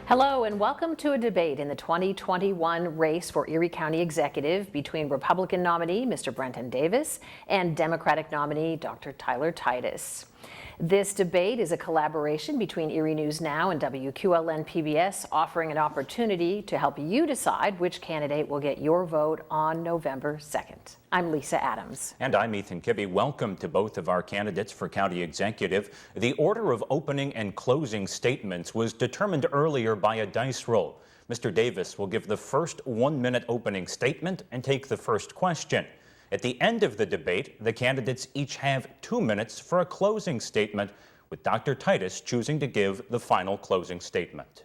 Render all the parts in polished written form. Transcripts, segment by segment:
Hello and welcome to a debate in the 2021 race for Erie County Executive between Republican nominee Mr. Brenton Davis and Democratic nominee Dr. Tyler Titus. This debate is a collaboration between Erie News Now and WQLN PBS, offering an opportunity to help you decide which candidate will get your vote on November 2nd. I'm Lisa Adams. And I'm Ethan Kibbe. Welcome to both of our candidates for county executive. The order of opening and closing statements was determined earlier by a dice roll. Mr. Davis will give the first 1-minute opening statement and take the first question. At the end of the debate, the candidates each have 2 minutes for a closing statement, with Dr. Titus choosing to give the final closing statement.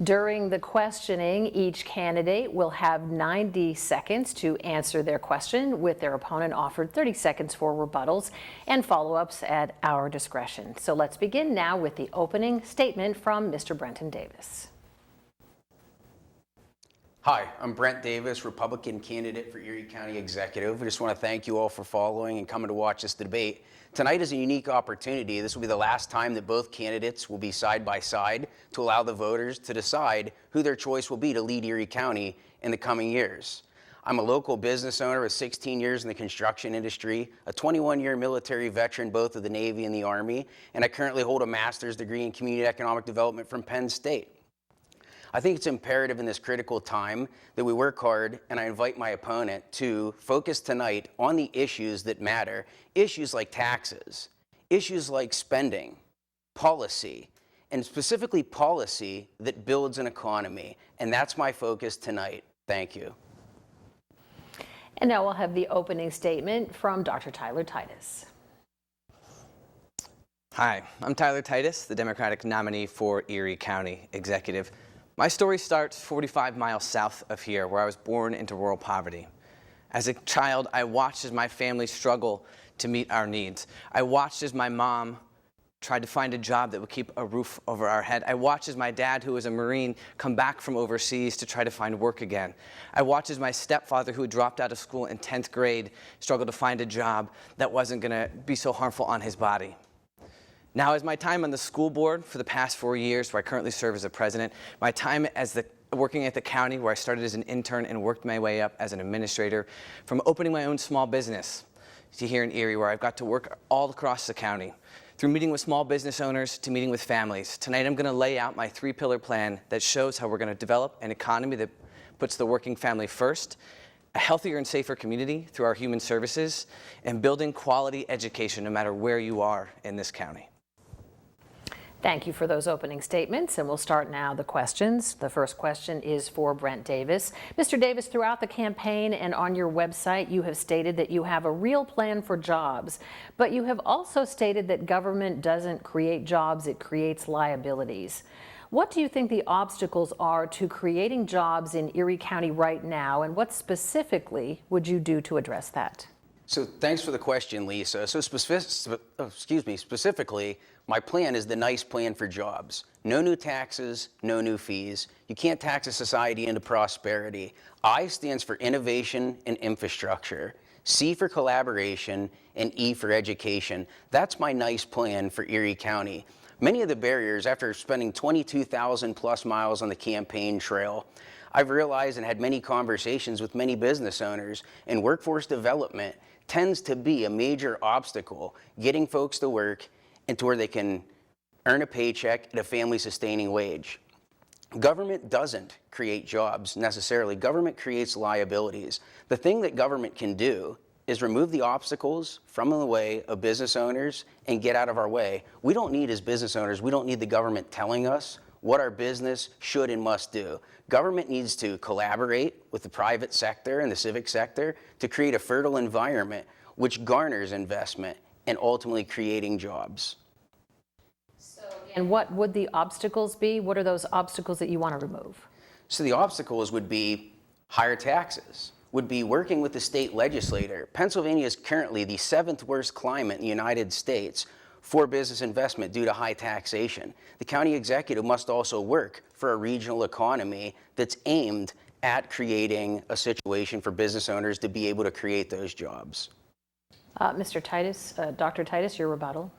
During the questioning, each candidate will have 90 seconds to answer their question, with their opponent offered 30 seconds for rebuttals and follow-ups at our discretion. So let's begin now with the opening statement from Mr. Brenton Davis. Hi, I'm Brent Davis, Republican candidate for Erie County Executive. I just want to thank you all for following and coming to watch this debate. Tonight is a unique opportunity. This will be the last time that both candidates will be side by side to allow the voters to decide who their choice will be to lead Erie County in the coming years. I'm a local business owner with 16 years in the construction industry, a 21-year military veteran both of the Navy and the Army, and I currently hold a master's degree in community economic development from Penn State. I think it's imperative in this critical time that we work hard, and I invite my opponent to focus tonight on the issues that matter, issues like taxes, issues like spending, policy, and specifically policy that builds an economy. And that's my focus tonight. Thank you. And now we'll have the opening statement from Dr. Tyler Titus. Hi, I'm Tyler Titus, the Democratic nominee for Erie County Executive. My story starts 45 miles south of here, where I was born into rural poverty. As a child, I watched as my family struggled to meet our needs. I watched as my mom tried to find a job that would keep a roof over our head. I watched as my dad, who was a Marine, come back from overseas to try to find work again. I watched as my stepfather, who had dropped out of school in 10th grade, struggled to find a job that wasn't going to be so harmful on his body. Now, as my time on the school board for the past 4 years, where I currently serve as a president, my time as working at the county, where I started as an intern and worked my way up as an administrator, from opening my own small business to here in Erie, where I've got to work all across the county, through meeting with small business owners to meeting with families. Tonight, I'm going to lay out my 3-pillar plan that shows how we're going to develop an economy that puts the working family first, a healthier and safer community through our human services, and building quality education no matter where you are in this county. Thank you for those opening statements, and we'll start now the questions. The first question is for Brent Davis. Mr. Davis, throughout the campaign and on your website, you have stated that you have a real plan for jobs, but you have also stated that government doesn't create jobs, it creates liabilities. What do you think the obstacles are to creating jobs in Erie County right now, and what specifically would you do to address that? So thanks for the question, Lisa. So specifically, my plan is the NICE plan for jobs. No new taxes, no new fees. You can't tax a society into prosperity. I stands for innovation and infrastructure. C for collaboration, and E for education. That's my NICE plan for Erie County. Many of the barriers, after spending 22,000 plus miles on the campaign trail, I've realized and had many conversations with many business owners, and workforce development tends to be a major obstacle getting folks to work and to where they can earn a paycheck at a family-sustaining wage. Government doesn't create jobs necessarily. Government creates liabilities. The thing that government can do is remove the obstacles from the way of business owners and get out of our way. We don't need, as business owners, we don't need the government telling us what our business should and must do. Government needs to collaborate with the private sector and the civic sector to create a fertile environment which garners investment and ultimately creating jobs. And what would the obstacles be? What are those obstacles that you want to remove? So the obstacles would be higher taxes, would be working with the state legislator. Pennsylvania is currently the 7th worst climate in the United States for business investment due to high taxation. The county executive must also work for a regional economy that's aimed at creating a situation for business owners to be able to create those jobs. Mr. Titus, Dr. Titus, your rebuttal.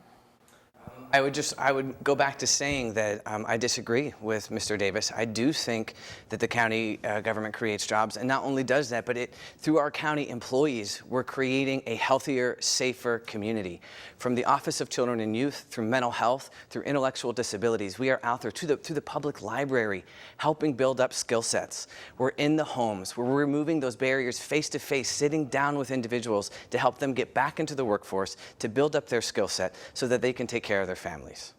I would go back to saying that I disagree with Mr. Davis. I do think that the county government creates jobs, and not only does that, but through our county employees, we're creating a healthier, safer community. From the Office of Children and Youth, through mental health, through intellectual disabilities, we are out there through the public library, helping build up skill sets. We're in the homes, we're removing those barriers face to face, sitting down with individuals to help them get back into the workforce, to build up their skill set so that they can take care of their families.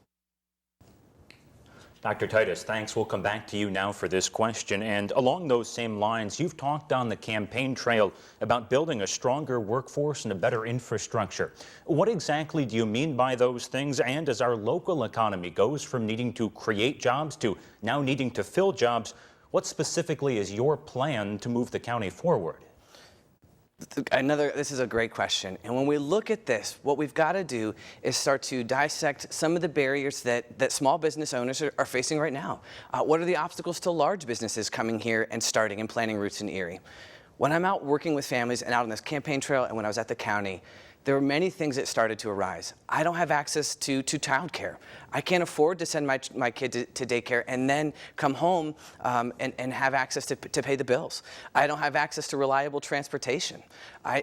Dr. Titus, thanks. We'll come back to you now for this question. And along those same lines, you've talked on the campaign trail about building a stronger workforce and a better infrastructure. What exactly do you mean by those things? And as our local economy goes from needing to create jobs to now needing to fill jobs, what specifically is your plan to move the county forward? This is a great question. And when we look at this, what we've got to do is start to dissect some of the barriers that small business owners are facing right now. What are the obstacles to large businesses coming here and starting and planting roots in Erie? When I'm out working with families and out on this campaign trail and when I was at the county, there were many things that started to arise. I don't have access to childcare. I can't afford to send my kid to daycare and then come home and have access to pay the bills. I don't have access to reliable transportation.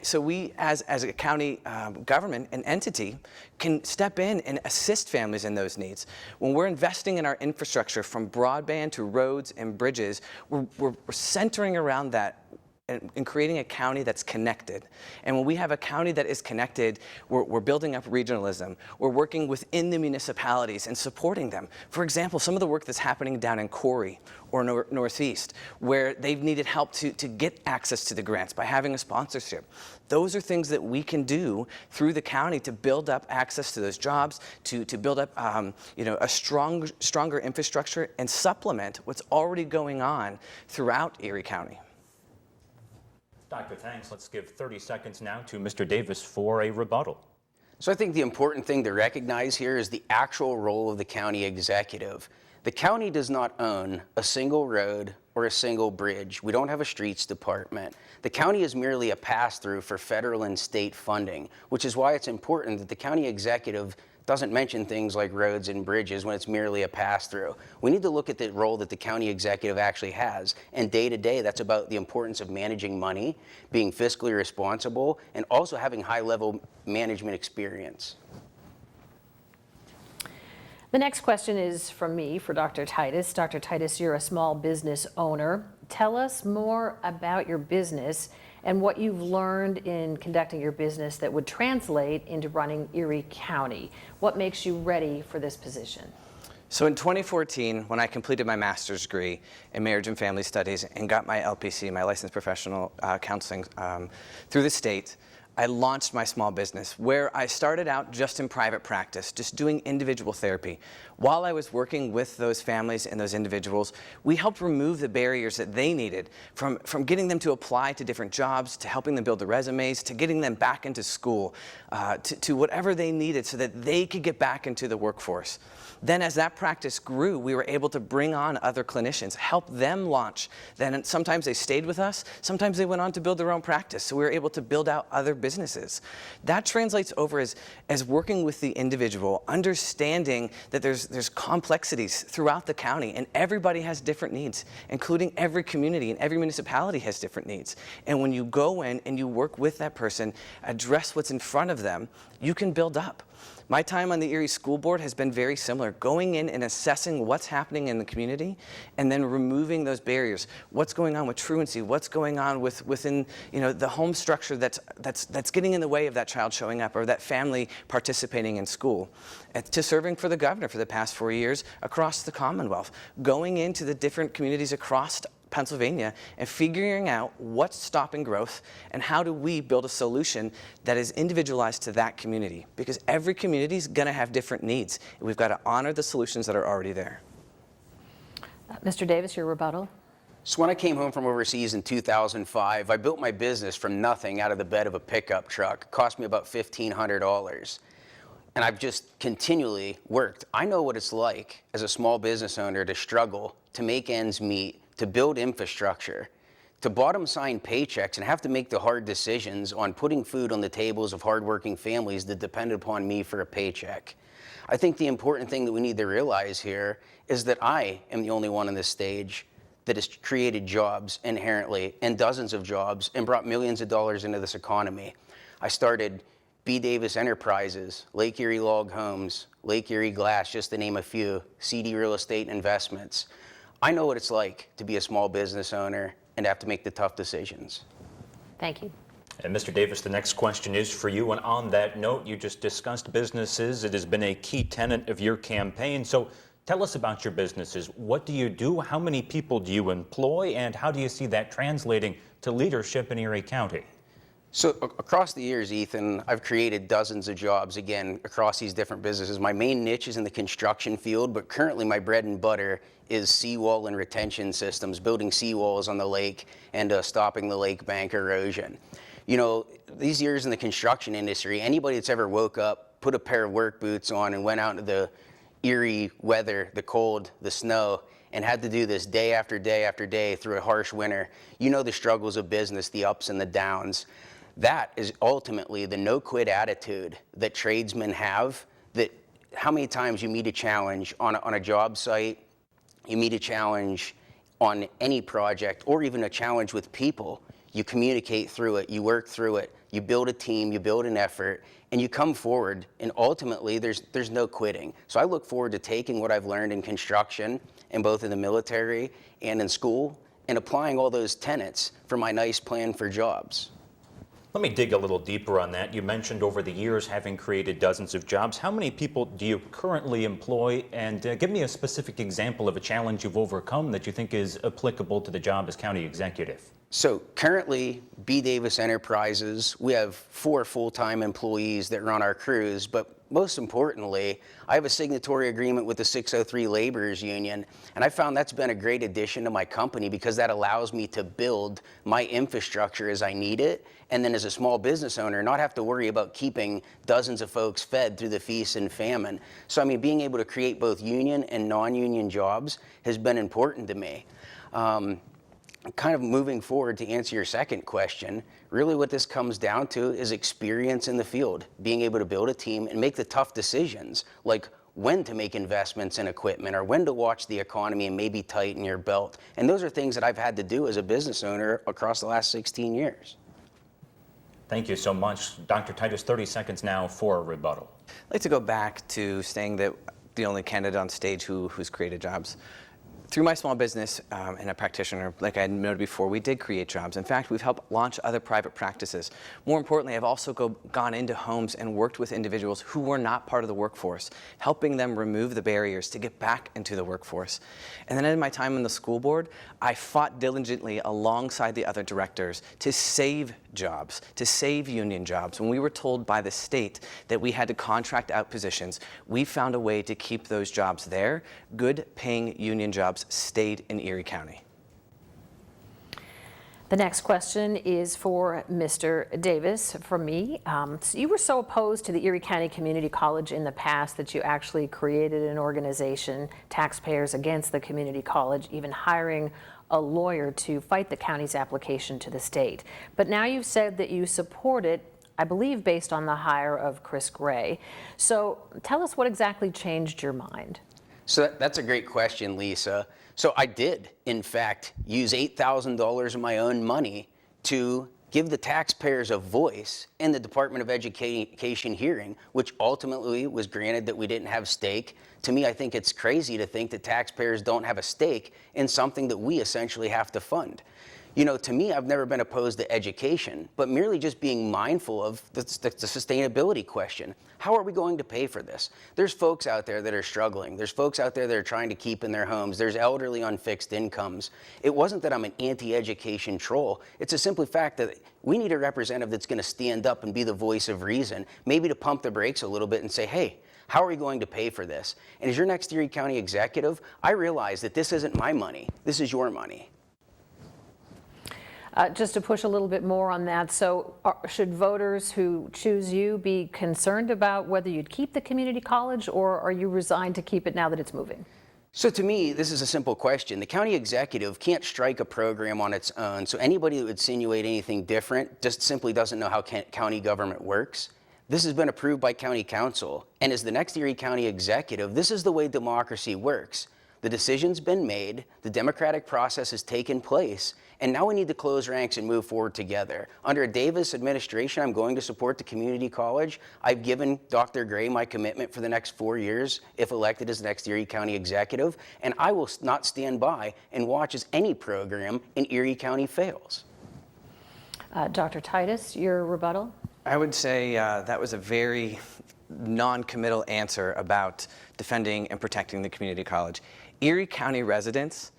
So we, as a county government, an entity, can step in and assist families in those needs. When we're investing in our infrastructure, from broadband to roads and bridges, we're centering around that and creating a county that's connected. And when we have a county that is connected, we're building up regionalism. We're working within the municipalities and supporting them. For example, some of the work that's happening down in Erie or Northeast, where they've needed help to get access to the grants by having a sponsorship. Those are things that we can do through the county to build up access to those jobs, to build up a stronger infrastructure and supplement what's already going on throughout Erie County. Dr. Thanks. Let's give 30 seconds now to Mr. Davis for a rebuttal. So I think the important thing to recognize here is the actual role of the county executive. The county does not own a single road or a single bridge. We don't have a streets department. The county is merely a pass-through for federal and state funding, which is why it's important that the county executive doesn't mention things like roads and bridges when it's merely a pass-through. We need to look at the role that the county executive actually has. And day to day, that's about the importance of managing money, being fiscally responsible, and also having high-level management experience. The next question is from me for Dr. Titus. Dr. Titus, you're a small business owner. Tell us more about your business and what you've learned in conducting your business that would translate into running Erie County. What makes you ready for this position? So in 2014, when I completed my master's degree in marriage and family studies and got my LPC, my licensed professional counseling through the state, I launched my small business, where I started out just in private practice, just doing individual therapy. While I was working with those families and those individuals, we helped remove the barriers that they needed, from getting them to apply to different jobs, to helping them build their resumes, to getting them back into school, to whatever they needed so that they could get back into the workforce. Then as that practice grew, we were able to bring on other clinicians, help them launch. Then sometimes they stayed with us, sometimes they went on to build their own practice, so we were able to build out other businesses. That translates over as working with the individual, understanding that there's complexities throughout the county, and everybody has different needs, including every community and every municipality has different needs. And when you go in and you work with that person, address what's in front of them, you can build up. My time on the Erie School Board has been very similar, going in and assessing what's happening in the community and then removing those barriers. What's going on with truancy? What's going on within the home structure that's getting in the way of that child showing up or that family participating in school? To serving for the governor for the past 4 years across the Commonwealth, going into the different communities across Pennsylvania and figuring out what's stopping growth and how do we build a solution that is individualized to that community, because every community is going to have different needs. We've got to honor the solutions that are already there. Mr. Davis, your rebuttal. So when I came home from overseas in 2005, I built my business from nothing out of the bed of a pickup truck. It cost me about $1,500. And I've just continually worked. I know what it's like as a small business owner to struggle, to make ends meet, to build infrastructure, to bottom sign paychecks and have to make the hard decisions on putting food on the tables of hardworking families that depend upon me for a paycheck. I think the important thing that we need to realize here is that I am the only one on this stage that has created jobs inherently, and dozens of jobs, and brought millions of dollars into this economy. I started B. Davis Enterprises, Lake Erie Log Homes, Lake Erie Glass, just to name a few, CD Real Estate Investments. I know what it's like to be a small business owner and have to make the tough decisions. Thank you. And Mr. Davis, the next question is for you. And on that note, you just discussed businesses. It has been a key tenet of your campaign. So tell us about your businesses. What do you do? How many people do you employ? And how do you see that translating to leadership in Erie County? So across the years, Ethan, I've created dozens of jobs, again, across these different businesses. My main niche is in the construction field, but currently my bread and butter is seawall and retention systems, building seawalls on the lake and stopping the lake bank erosion. You know, these years in the construction industry, anybody that's ever woke up, put a pair of work boots on and went out into the Erie weather, the cold, the snow, and had to do this day after day after day through a harsh winter, you know the struggles of business, the ups and the downs. That is ultimately the no-quit attitude that tradesmen have, that how many times you meet a challenge on a job site, you meet a challenge on any project, or even a challenge with people, you communicate through it, you work through it, you build a team, you build an effort, and you come forward, and ultimately there's no quitting. So I look forward to taking what I've learned in construction, and both in the military and in school, and applying all those tenets for my nice plan for jobs. Let me dig a little deeper on that. You mentioned over the years having created dozens of jobs. How many people do you currently employ? And give me a specific example of a challenge you've overcome that you think is applicable to the job as county executive. So currently, B. Davis Enterprises, we have 4 full-time employees that run our crews, but most importantly, I have a signatory agreement with the 603 Laborers Union, and I found that's been a great addition to my company because that allows me to build my infrastructure as I need it, and then as a small business owner, not have to worry about keeping dozens of folks fed through the feast and famine. So I mean, being able to create both union and non-union jobs has been important to me. Kind of moving forward to answer your second question, really what this comes down to is experience in the field, being able to build a team and make the tough decisions, like when to make investments in equipment or when to watch the economy and maybe tighten your belt. And those are things that I've had to do as a business owner across the last 16 years. Thank you so much. Dr. Titus, 30 seconds now for a rebuttal. I'd like to go back to saying that the only candidate on stage who's created jobs. Through my small business and a practitioner, like I had noted before, we did create jobs. In fact, we've helped launch other private practices. More importantly, I've also gone into homes and worked with individuals who were not part of the workforce, helping them remove the barriers to get back into the workforce. And then in my time on the school board, I fought diligently alongside the other directors to save jobs, to save union jobs. When we were told by the state that we had to contract out positions, we found a way to keep those jobs there. Good paying union jobs stayed in Erie County. The next question is for Mr. Davis, from me. So you were so opposed to the Erie County Community College in the past that you actually created an organization, Taxpayers Against the Community College, even hiring a lawyer to fight the county's application to the state. But now you've said that you support it, I believe, based on the hire of Chris Gray. So tell us what exactly changed your mind. So that's a great question, Lisa. So I did, in fact, use $8,000 of my own money to give the taxpayers a voice in the Department of Education hearing, which ultimately was granted that we didn't have stake. To me, I think it's crazy to think that taxpayers don't have a stake in something that we essentially have to fund. You know, to me, I've never been opposed to education, but merely just being mindful of the sustainability question. How are we going to pay for this? There's folks out there that are struggling. There's folks out there that are trying to keep in their homes. There's elderly on fixed incomes. It wasn't that I'm an anti-education troll. It's a simple fact that we need a representative that's going to stand up and be the voice of reason, maybe to pump the brakes a little bit and say, hey, how are we going to pay for this? And as your next Erie County executive, I realize that this isn't my money. This is your money. Just to push a little bit more on that, so should voters who choose you be concerned about whether you'd keep the community college, or are you resigned to keep it now that it's moving? So to me, this is a simple question. The county executive can't strike a program on its own, so anybody that would insinuate anything different just simply doesn't know how county government works. This has been approved by county council, and as the next Erie County executive, this is the way democracy works. The decision's been made, the democratic process has taken place, and now we need to close ranks and move forward together. Under a Davis administration, I'm going to support the community college. I've given Dr. Gray my commitment for the next 4 years if elected as the next Erie County executive, and I will not stand by and watch as any program in Erie County fails. Dr. Titus, your rebuttal? I would say that was a very non-committal answer about defending and protecting the community college. Erie County residents,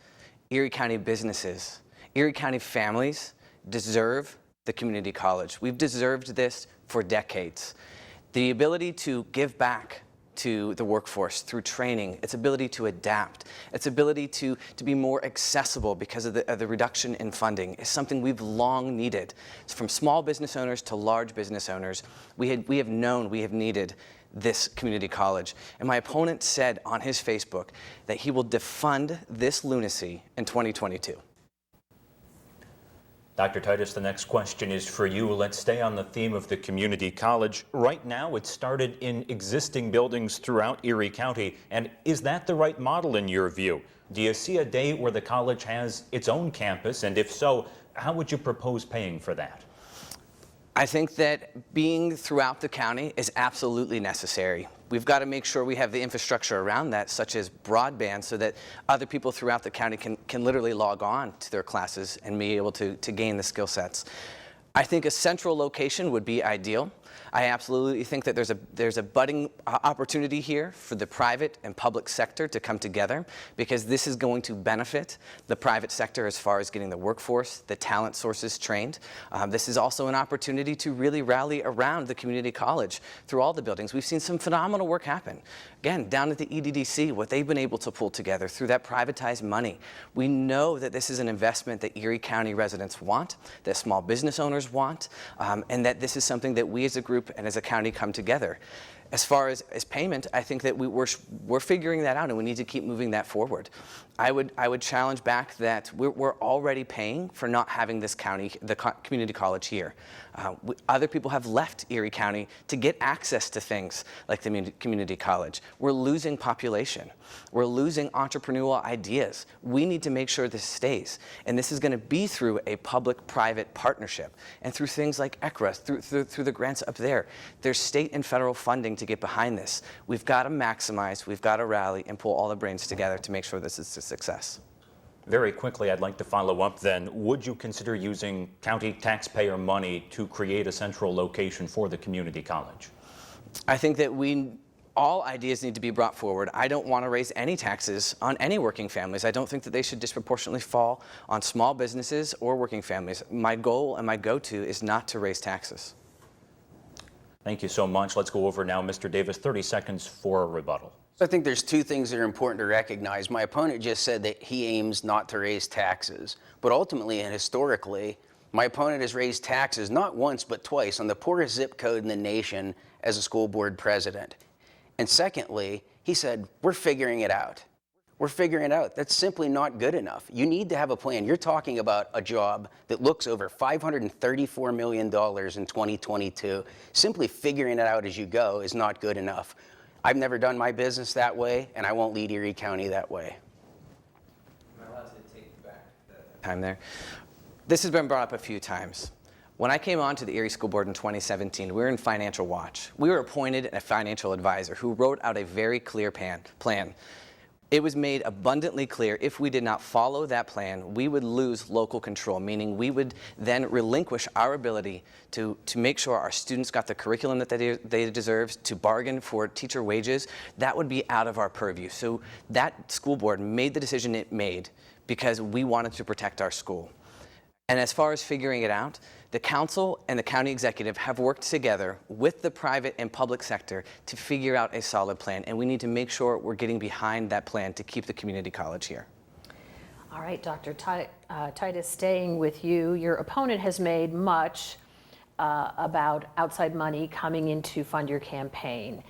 Erie County businesses, Erie County families deserve the community college. We've deserved this for decades. The ability to give back to the workforce through training, its ability to adapt, its ability to be more accessible because of the reduction in funding is something we've long needed. From small business owners to large business owners, we have needed this community college. And my opponent said on his Facebook that he will defund this lunacy in 2022. Dr. Titus, the next question is for you. Let's stay on the theme of the community college. Right now, it started in existing buildings throughout Erie County. And is that the right model in your view? Do you see a day where the college has its own campus? And if so, how would you propose paying for that? I think that being throughout the county is absolutely necessary. We've got to make sure we have the infrastructure around that, such as broadband, so that other people throughout the county can literally log on to their classes and be able to gain the skill sets. I think a central location would be ideal. I absolutely think that there's a budding opportunity here for the private and public sector to come together, because this is going to benefit the private sector as far as getting the workforce, the talent sources trained. This is also an opportunity to really rally around the community college through all the buildings. We've seen some phenomenal work happen. Again, down at the EDDC, what they've been able to pull together through that privatized money. We know that this is an investment that Erie County residents want, that small business owners want, and that this is something that we as a group and as a county come together. As far as payment, I think that we're figuring that out, and we need to keep moving that forward. I would challenge back that we're already paying for not having this community college here. Other people have left Erie County to get access to things like the community college. We're losing population. We're losing entrepreneurial ideas. We need to make sure this stays, and this is going to be through a public-private partnership and through things like ECRA, through the grants up there. There's state and federal funding to get behind this. We've got to maximize, we've got to rally and pull all the brains together to make sure this is a success. Very quickly, I'd like to follow up then. Would you consider using county taxpayer money to create a central location for the community college? I think that all ideas need to be brought forward. I don't want to raise any taxes on any working families. I don't think that they should disproportionately fall on small businesses or working families. My goal and my go-to is not to raise taxes. Thank you so much. Let's go over now, Mr. Davis, 30 seconds for a rebuttal. So I think there's two things that are important to recognize. My opponent just said that he aims not to raise taxes, but ultimately and historically, my opponent has raised taxes not once but twice on the poorest zip code in the nation as a school board president. And secondly, he said, we're figuring it out. We're figuring it out. That's simply not good enough. You need to have a plan. You're talking about a job that looks over $534 million in 2022. Simply figuring it out as you go is not good enough. I've never done my business that way, and I won't lead Erie County that way. Am I allowed to take back the time there? This has been brought up a few times. When I came on to the Erie School Board in 2017, we were in Financial Watch. We were appointed a financial advisor who wrote out a very clear plan. It was made abundantly clear if we did not follow that plan, we would lose local control, meaning we would then relinquish our ability to make sure our students got the curriculum that they deserve, to bargain for teacher wages. That would be out of our purview. So that school board made the decision it made because we wanted to protect our school. And as far as figuring it out, the council and the county executive have worked together with the private and public sector to figure out a solid plan, and we need to make sure we're getting behind that plan to keep the community college here. All right, Dr. Titus, staying with you, your opponent has made much about outside money coming in to fund your campaign.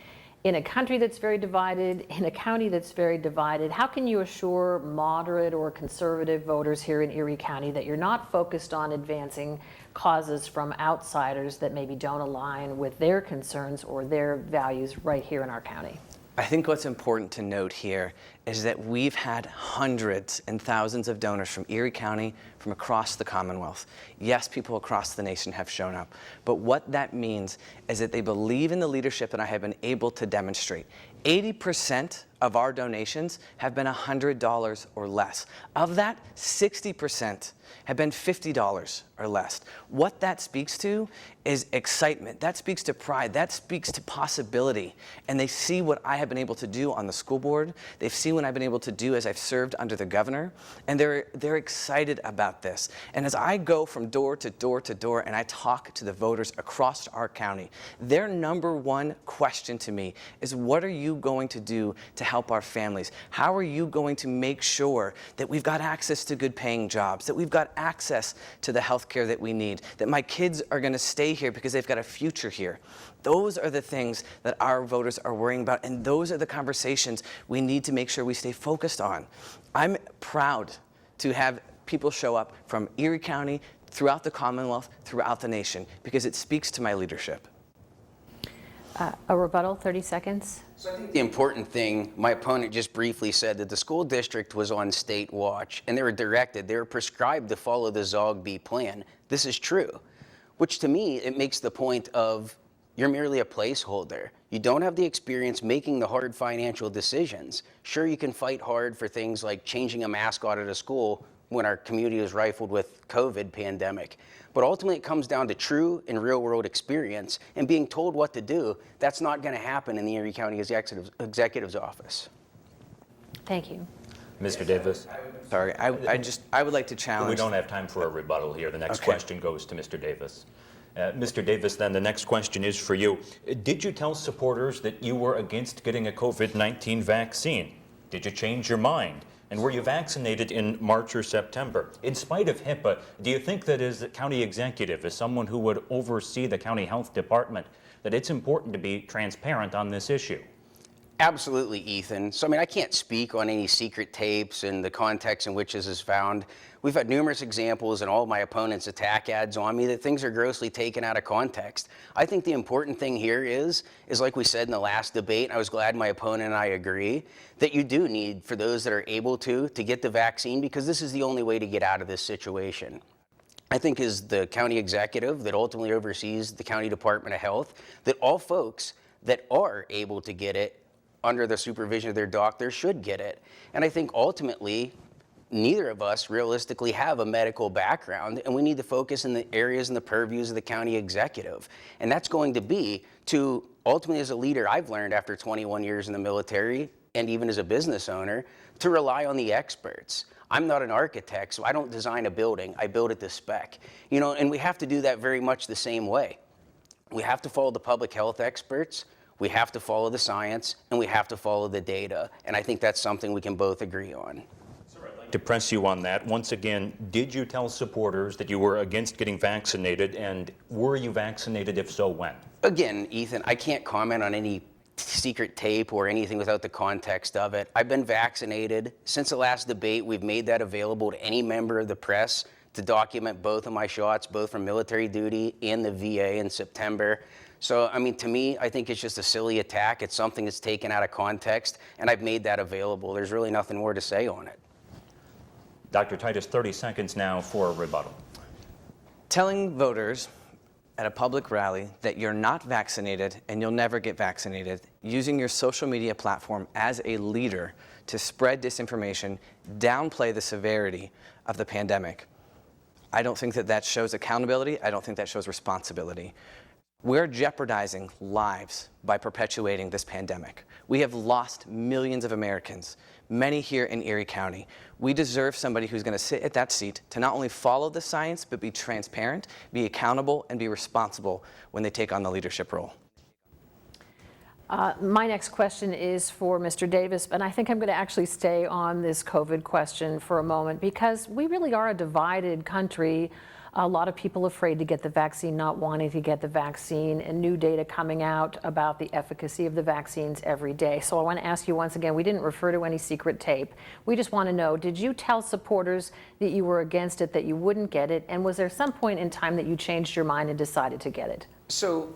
In a country that's very divided, in a county that's very divided, how can you assure moderate or conservative voters here in Erie County that you're not focused on advancing causes from outsiders that maybe don't align with their concerns or their values right here in our county? I think what's important to note here is that we've had hundreds and thousands of donors from Erie County, from across the Commonwealth. Yes, people across the nation have shown up, but what that means is that they believe in the leadership that I have been able to demonstrate. 80% of our donations have been $100 or less. Of that, 60% have been $50 or less. What that speaks to is excitement. That speaks to pride. That speaks to possibility. And they see what I have been able to do on the school board. They've seen what I've been able to do as I've served under the governor. And they're excited about this. And as I go from door to door to door and I talk to the voters across our county, their number one question to me is, what are you going to do to help our families? How are you going to make sure that we've got access to good paying jobs, that we've got access to the health care that we need, that my kids are going to stay here because they've got a future here? Those are the things that our voters are worrying about, and those are the conversations we need to make sure we stay focused on. I'm proud to have people show up from Erie County, throughout the Commonwealth, throughout the nation, because it speaks to my leadership. A rebuttal, 30 seconds. So I think the important thing, my opponent just briefly said that the school district was on state watch and they were prescribed to follow the ZOG-B plan. This is true, which to me, it makes the point of you're merely a placeholder. You don't have the experience making the hard financial decisions. Sure, you can fight hard for things like changing a mascot at a school when our community is rifled with COVID pandemic. But ultimately, it comes down to true and real-world experience, and being told what to do. That's not going to happen in the Erie County Executive's office. Thank you. Mr. Davis? Sorry, I would like to challenge. We don't have time for a rebuttal here. The next Okay. question goes to Mr. Davis. Mr. Davis, then the next question is for you. Did you tell supporters that you were against getting a COVID-19 vaccine? Did you change your mind? And were you vaccinated in March or September? In spite of HIPAA, do you think that as a county executive, as someone who would oversee the county health department, that it's important to be transparent on this issue? Absolutely, Ethan. So, I mean, I can't speak on any secret tapes and the context in which this is found. We've had numerous examples and all of my opponents' attack ads on me that things are grossly taken out of context. I think the important thing here is like we said in the last debate, I was glad my opponent and I agree, that you do need, for those that are able to get the vaccine, because this is the only way to get out of this situation. I think as the county executive that ultimately oversees the County Department of Health, that all folks that are able to get it under the supervision of their doctor should get it. And I think ultimately, neither of us realistically have a medical background, and we need to focus in the areas and the purviews of the county executive. And that's going to be to, ultimately as a leader, I've learned after 21 years in the military, and even as a business owner, to rely on the experts. I'm not an architect, so I don't design a building, I build it to spec. You know, and we have to do that very much the same way. We have to follow the public health experts, we have to follow the science, and we have to follow the data. And I think that's something we can both agree on. To press you on that, once again, did you tell supporters that you were against getting vaccinated, and were you vaccinated? If so, when? Again, Ethan, I can't comment on any secret tape or anything without the context of it. I've been vaccinated. Since the last debate, we've made that available to any member of the press to document both of my shots, both from military duty and the VA in September. So, I mean, to me, I think it's just a silly attack. It's something that's taken out of context, and I've made that available. There's really nothing more to say on it. Dr. Titus, 30 seconds now for a rebuttal. Telling voters at a public rally that you're not vaccinated and you'll never get vaccinated, using your social media platform as a leader to spread disinformation, downplay the severity of the pandemic. I don't think that shows accountability. I don't think that shows responsibility. We're jeopardizing lives by perpetuating this pandemic. We have lost millions of Americans, many here in Erie County. We deserve somebody who's going to sit at that seat to not only follow the science, but be transparent, be accountable, and be responsible when they take on the leadership role. My next question is for Mr. Davis, and I think I'm going to actually stay on this COVID question for a moment, because we really are a divided country A lot of people afraid to get the vaccine, not wanting to get the vaccine, and new data coming out about the efficacy of the vaccines every day. So I want to ask you once again, we didn't refer to any secret tape. We just want to know, did you tell supporters that you were against it, that you wouldn't get it? And was there some point in time that you changed your mind and decided to get it? So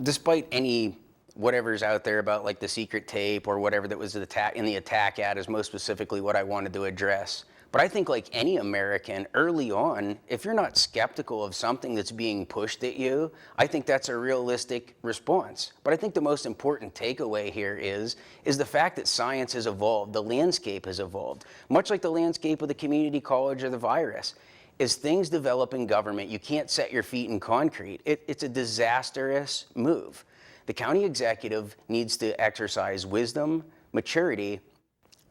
despite any whatever's out there about like the secret tape or whatever that was in the attack ad is most specifically what I wanted to address. But I think like any American, early on, if you're not skeptical of something that's being pushed at you, I think that's a realistic response. But I think the most important takeaway here is the fact that science has evolved, the landscape has evolved, much like the landscape of the community college or the virus. As things develop in government, you can't set your feet in concrete. It's a disastrous move. The county executive needs to exercise wisdom, maturity,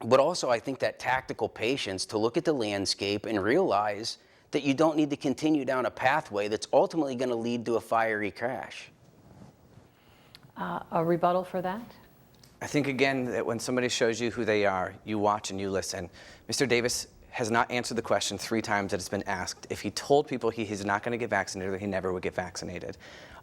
but also I think that tactical patience to look at the landscape and realize that you don't need to continue down a pathway that's ultimately going to lead to a fiery crash. A rebuttal for that? I think, again, that when somebody shows you who they are, you watch and you listen. Mr. Davis has not answered the question 3 times that it's been asked. If he told people he's not going to get vaccinated, or he never would get vaccinated.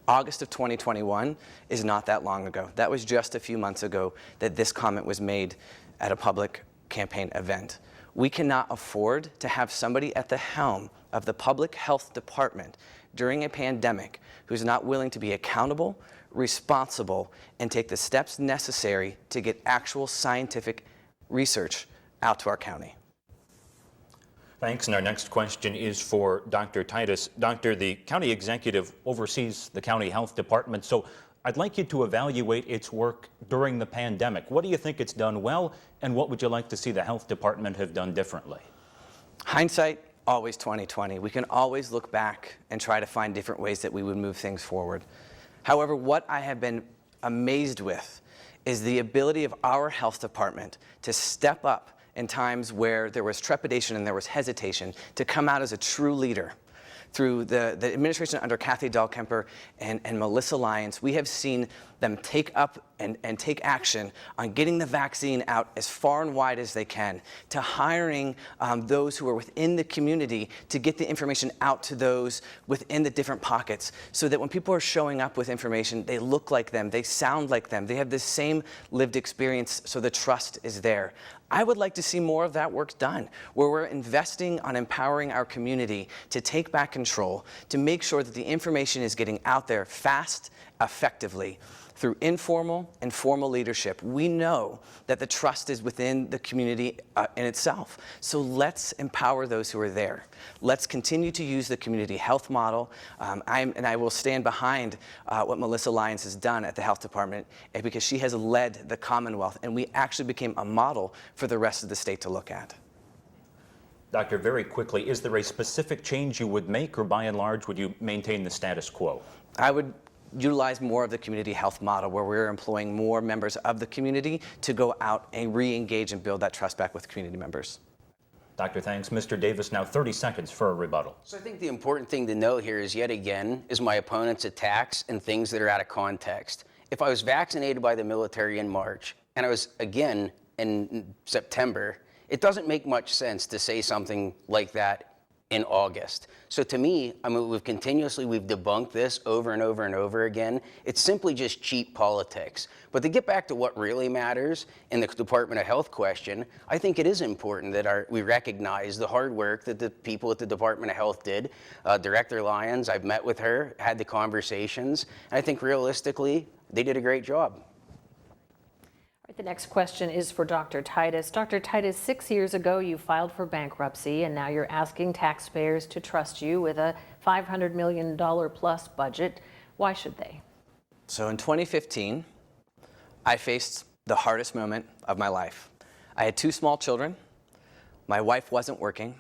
August of 2021 is not that long ago. That was just a few months ago that this comment was made at a public campaign event. We cannot afford to have somebody at the helm of the public health department during a pandemic who's not willing to be accountable, responsible, and take the steps necessary to get actual scientific research out to our county. Thanks. And our next question is for Dr. Titus. Doctor, the county executive oversees the county health department, so I'd like you to evaluate its work during the pandemic. What do you think it's done well, and what would you like to see the health department have done differently? Hindsight, always 20/20. We can always look back and try to find different ways that we would move things forward. However, what I have been amazed with is the ability of our health department to step up in times where there was trepidation and there was hesitation, to come out as a true leader. Through the administration under Kathy Dahlkemper and Melissa Lyons, we have seen them take up and take action on getting the vaccine out as far and wide as they can, to hiring those who are within the community to get the information out to those within the different pockets, so that when people are showing up with information, they look like them, they sound like them, they have the same lived experience, so the trust is there. I would like to see more of that work done, where we're investing on empowering our community to take back control, to make sure that the information is getting out there fast, effectively, through informal and formal leadership. We know that the trust is within the community in itself. So let's empower those who are there. Let's continue to use the community health model. I will stand behind what Melissa Lyons has done at the health department, because she has led the Commonwealth, and we actually became a model for the rest of the state to look at. Doctor, very quickly, is there a specific change you would make, or by and large, would you maintain the status quo? I would utilize more of the community health model, where we're employing more members of the community to go out and re-engage and build that trust back with community members. Dr. Thanks. Mr. Davis, now 30 seconds for a rebuttal. So I think the important thing to note here is, yet again, is my opponent's attacks and things that are out of context. If I was vaccinated by the military in March, and I was again in September, it doesn't make much sense to say something like that in August. So to me, we've debunked this over and over and over again. It's simply just cheap politics. But to get back to what really matters in the Department of Health question, I think it is important that we recognize the hard work that the people at the Department of Health did. Director Lyons, I've met with her, had the conversations, and I think realistically, they did a great job. The next question is for Dr. Titus. Dr. Titus, 6 years ago you filed for bankruptcy, and now you're asking taxpayers to trust you with a $500 million plus budget. Why should they? So in 2015, I faced the hardest moment of my life. I had 2 small children. My wife wasn't working.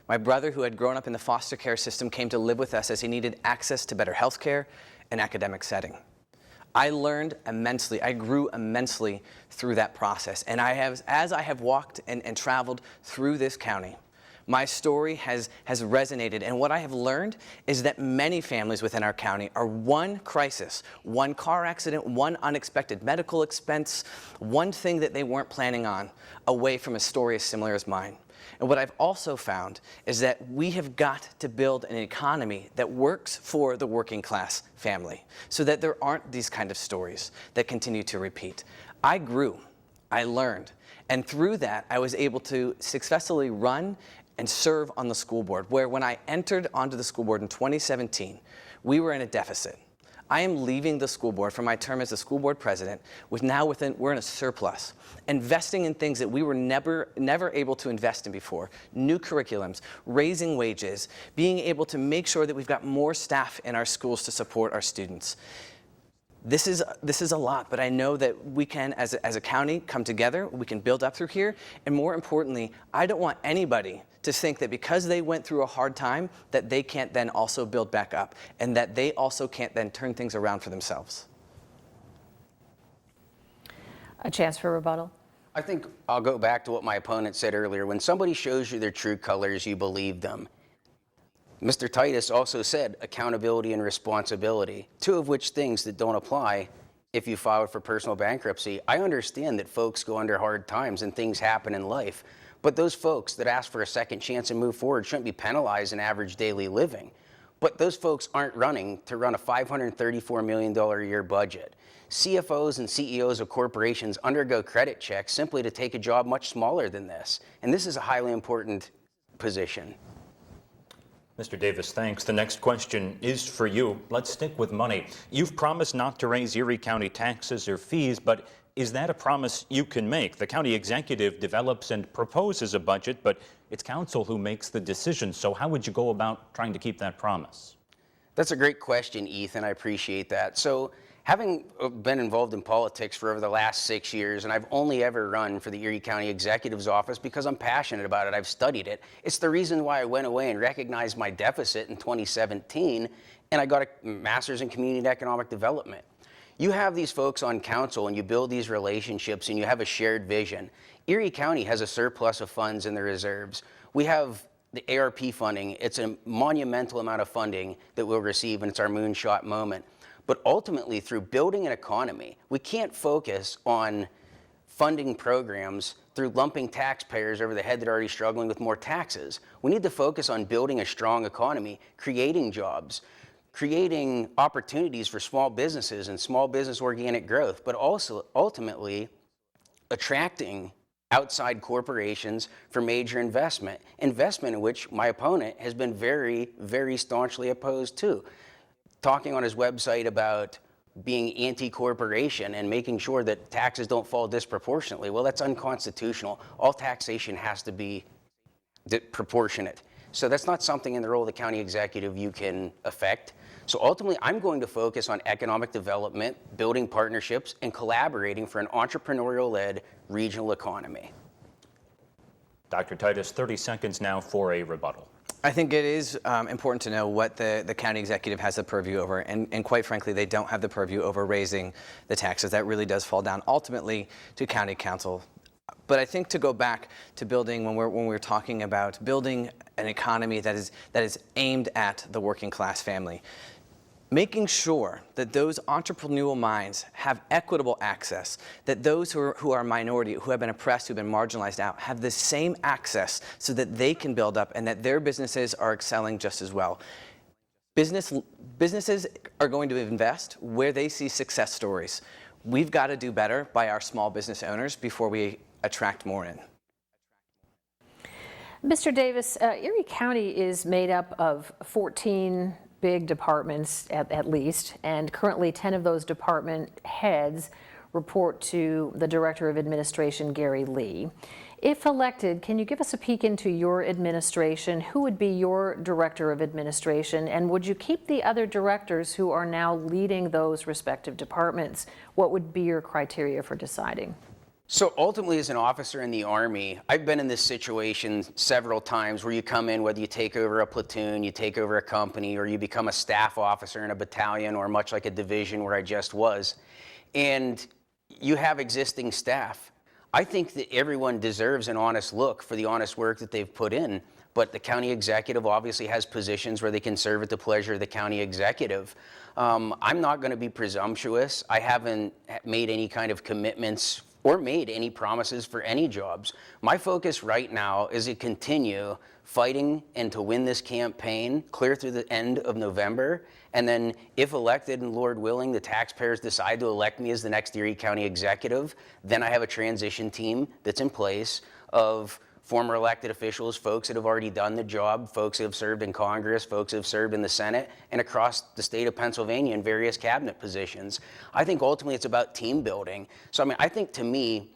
My brother, who had grown up in the foster care system, came to live with us as he needed access to better health care and academic setting. I learned immensely. I grew immensely through that process. And as I have walked and traveled through this county, My story has resonated, and what I have learned is that many families within our county are one crisis, one car accident, one unexpected medical expense, one thing that they weren't planning on, away from a story as similar as mine. And what I've also found is that we have got to build an economy that works for the working class family so that there aren't these kind of stories that continue to repeat. I grew, I learned, and through that I was able to successfully run and serve on the school board, where when I entered onto the school board in 2017, we were in a deficit. I am leaving the school board for my term as the school board president we're in a surplus, investing in things that we were never able to invest in before. New curriculums, raising wages, being able to make sure that we've got more staff in our schools to support our students. This is a lot, but I know that we can, as a county, come together, we can build up through here, and more importantly, I don't want anybody to think that because they went through a hard time, that they can't then also build back up, and that they also can't then turn things around for themselves. A chance for rebuttal. I think I'll go back to what my opponent said earlier. When somebody shows you their true colors, you believe them. Mr. Titus also said accountability and responsibility, two of which things that don't apply if you filed for personal bankruptcy. I understand that folks go under hard times and things happen in life, but those folks that ask for a second chance and move forward shouldn't be penalized in average daily living. But those folks aren't running to run a $534 million a year budget. CFOs and CEOs of corporations undergo credit checks simply to take a job much smaller than this. And this is a highly important position. Mr. Davis, thanks. The next question is for you. Let's stick with money. You've promised not to raise Erie County taxes or fees, but is that a promise you can make? The county executive develops and proposes a budget, but it's council who makes the decision. So how would you go about trying to keep that promise? That's a great question, Ethan. I appreciate that. So having been involved in politics for over the last 6 years, and I've only ever run for the Erie County Executive's office because I'm passionate about it. I've studied it. It's the reason why I went away and recognized my deficit in 2017, and I got a master's in community and economic development. You have these folks on council and you build these relationships and you have a shared vision. Erie County has a surplus of funds in the reserves. We have the ARP funding. It's a monumental amount of funding that we'll receive, and it's our moonshot moment. But ultimately, through building an economy, we can't focus on funding programs through lumping taxpayers over the head that are already struggling with more taxes. We need to focus on building a strong economy, creating jobs, creating opportunities for small businesses and small business organic growth, but also ultimately attracting outside corporations for major investment in which my opponent has been very, very staunchly opposed to. Talking on his website about being anti-corporation and making sure that taxes don't fall disproportionately. Well, that's unconstitutional. All taxation has to be proportionate. So that's not something in the role of the county executive you can affect. So ultimately, I'm going to focus on economic development, building partnerships, and collaborating for an entrepreneurial-led regional economy. Dr. Titus, 30 seconds now for a rebuttal. I think it is important to know what the county executive has the purview over, and quite frankly, they don't have the purview over raising the taxes. That really does fall down ultimately to county council. But I think to go back to building, when we're talking about building an economy that is aimed at the working class family, making sure that those entrepreneurial minds have equitable access, that those who are minority, who have been oppressed, who have been marginalized out, have the same access so that they can build up and that their businesses are excelling just as well. Businesses are going to invest where they see success stories. We've got to do better by our small business owners before we attract more in. Mr. Davis, Erie County is made up of 14 big departments at least, and currently 10 of those department heads report to the Director of Administration, Gary Lee. If elected, can you give us a peek into your administration? Who would be your Director of Administration, and would you keep the other directors who are now leading those respective departments? What would be your criteria for deciding? So ultimately, as an officer in the Army, I've been in this situation several times where you come in, whether you take over a platoon, you take over a company, or you become a staff officer in a battalion, or much like a division where I just was, and you have existing staff. I think that everyone deserves an honest look for the honest work that they've put in, but the county executive obviously has positions where they can serve at the pleasure of the county executive. I'm not going to be presumptuous. I haven't made any kind of commitments or made any promises for any jobs. My focus right now is to continue fighting and to win this campaign clear through the end of November. And then if elected and Lord willing, the taxpayers decide to elect me as the next Erie County executive, then I have a transition team that's in place of former elected officials, folks that have already done the job, folks that have served in Congress, folks that have served in the Senate, and across the state of Pennsylvania in various cabinet positions. I think ultimately it's about team building. So I mean, I think to me,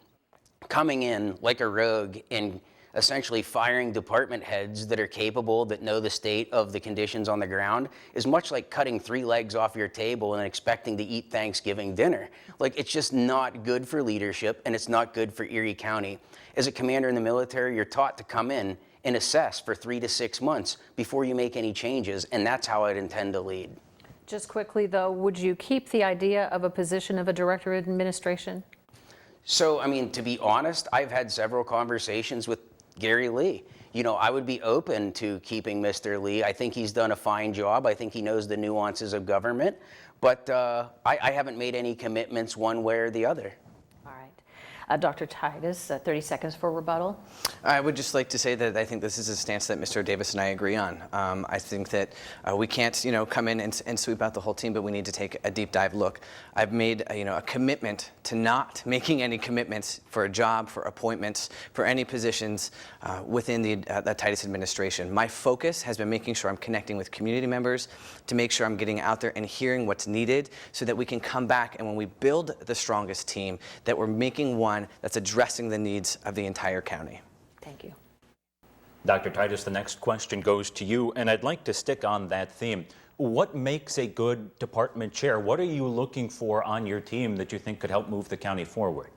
coming in like a rogue and essentially firing department heads that are capable, that know the state of the conditions on the ground, is much like cutting 3 legs off your table and expecting to eat Thanksgiving dinner. Like, it's just not good for leadership, and it's not good for Erie County. As a commander in the military, you're taught to come in and assess for 3 to 6 months before you make any changes, and that's how I'd intend to lead. Just quickly, though, would you keep the idea of a position of a director of administration? So, I mean, to be honest, I've had several conversations with Gary Lee. You know, I would be open to keeping Mr. Lee. I think he's done a fine job. I think he knows the nuances of government, but I haven't made any commitments one way or the other. All right. Dr. Titus, 30 seconds for rebuttal. I would just like to say that I think this is a stance that Mr. Davis and I agree on. I think that we can't, come in and sweep out the whole team, but we need to take a deep dive look. I've made, a commitment to not making any commitments for a job, for appointments, for any positions within the Titus administration. My focus has been making sure I'm connecting with community members, to make sure I'm getting out there and hearing what's needed, so that we can come back and when we build the strongest team, that we're making one that's addressing the needs of the entire county. Thank you. Dr. Titus, the next question goes to you, and I'd like to stick on that theme. What makes a good department chair? What are you looking for on your team that you think could help move the county forward?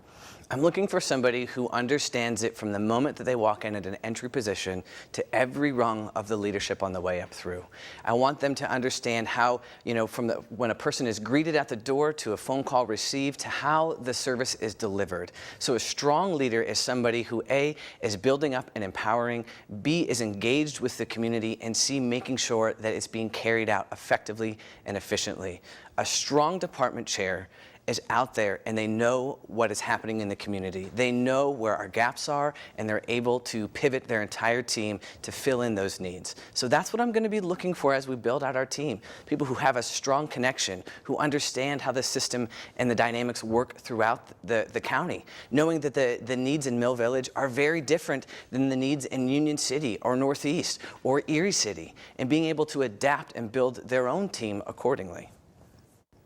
I'm looking for somebody who understands it from the moment that they walk in at an entry position to every rung of the leadership on the way up through. I want them to understand how, from when a person is greeted at the door to a phone call received to how the service is delivered. So a strong leader is somebody who A, is building up and empowering, B, is engaged with the community, and C, making sure that it's being carried out effectively and efficiently. A strong department chair is out there and they know what is happening in the community. They know where our gaps are and they're able to pivot their entire team to fill in those needs. So that's what I'm going to be looking for as we build out our team. People who have a strong connection, who understand how the system and the dynamics work throughout the county, knowing that the needs in Mill Village are very different than the needs in Union City or Northeast or Erie City, and being able to adapt and build their own team accordingly.